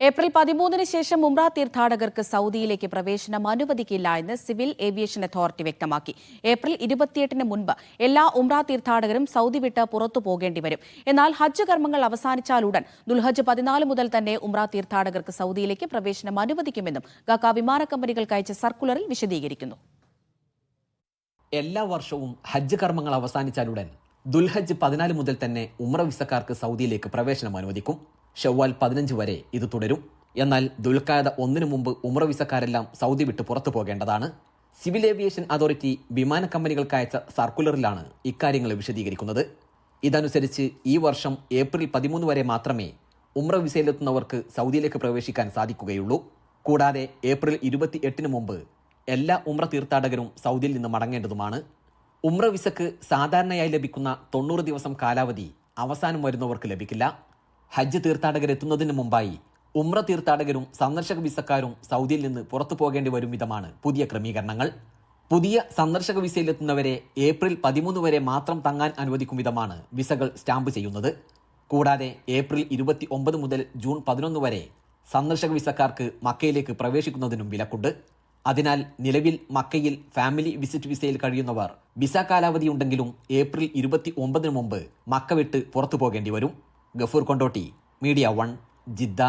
April 13-ന് ശേഷം ഉംറ തീർത്ഥാടകർക്ക് സൗദിയിലേക്ക് പ്രവേശനം അനുവദിക്കില്ല എന്ന് സിവിൽ ഏവിയേഷൻ അതോറിറ്റി വ്യക്തമാക്കി. ഏപ്രിൽ 28-ന് മുൻപ് എല്ലാ ഉംറ തീർത്ഥാടകരും സൗദി വിട്ട് പുറത്തു പോകേണ്ടി വരും. എന്നാൽ ഹജ്ജ് കർമ്മങ്ങൾ അവസാനിച്ചാലുടൻ ദുൽഹജ്ജ് 14 മുതൽ തന്നെ ഉംറ തീർത്ഥാടകർക്ക് സൗദിയിലേക്ക് പ്രവേശനം അനുവദിക്കുമെന്നും ഗാക്ക വിമാന കമ്പനികൾക്ക് അയച്ച സർക്കുലറിൽ വിശദീകരിക്കുന്നു. എല്ലാ വർഷവും ഹജ്ജ് കർമ്മങ്ങൾ അവസാനിച്ചാലുടൻ ദുൽഹജ്ജ് 14 മുതൽ തന്നെ ഉംറ വിസക്കാർക്ക് സൗദിയിലേക്ക് പ്രവേശനം അനുവദിക്കും. ഷവ്വാൽ 15 വരെ ഇത് തുടരും. എന്നാൽ ദുൽഖഅദ 1-ന് മുമ്പ് ഉംറ വിസക്കാരെല്ലാം സൗദി വിട്ട് പുറത്തു പോകേണ്ടതാണ്. സിവിൽ ഏവിയേഷൻ അതോറിറ്റി വിമാന കമ്പനികൾക്ക് അയച്ച സർക്കുലറിലാണ് ഇക്കാര്യങ്ങൾ വിശദീകരിക്കുന്നത്. ഇതനുസരിച്ച് ഈ വർഷം ഏപ്രിൽ 13 വരെ മാത്രമേ ഉംറ വിസയിലെത്തുന്നവർക്ക് സൗദിയിലേക്ക് പ്രവേശിക്കാൻ സാധിക്കുകയുള്ളൂ. കൂടാതെ ഏപ്രിൽ 28-ന് മുമ്പ് എല്ലാ ഉംറ തീർത്ഥാടകരും സൗദിയിൽ നിന്ന് മടങ്ങേണ്ടതുമാണ്. ഉംറ വിസക്ക് സാധാരണയായി ലഭിക്കുന്ന 90 ദിവസം കാലാവധി അവസാനം വരുന്നവർക്ക് ലഭിക്കില്ല. ഹജ്ജ് തീർത്ഥാടകരെത്തുന്നതിന് മുമ്പായി ഉംറ തീർത്ഥാടകരും സന്ദർശക വിസക്കാരും സൗദിയിൽ നിന്ന് പുറത്തു പോകേണ്ടി വരും വിധമാണ് പുതിയ ക്രമീകരണങ്ങൾ. പുതിയ സന്ദർശക വിസയിലെത്തുന്നവരെ ഏപ്രിൽ 13 വരെ മാത്രം തങ്ങാൻ അനുവദിക്കും വിധമാണ് വിസകൾ സ്റ്റാമ്പ് ചെയ്യുന്നത്. കൂടാതെ ഏപ്രിൽ 29 മുതൽ ജൂൺ 11 വരെ സന്ദർശക വിസക്കാർക്ക് മക്കയിലേക്ക് പ്രവേശിക്കുന്നതിനും വിലക്കുണ്ട്. അതിനാൽ നിലവിൽ മക്കയിൽ ഫാമിലി വിസിറ്റ് വിസയിൽ കഴിയുന്നവർ വിസ കാലാവധിയുണ്ടെങ്കിലും ഏപ്രിൽ 29-ന് മുമ്പ് മക്ക വിട്ട് പുറത്തു പോകേണ്ടി വരും. Gafoor Kondotty, media 1, Jeddah.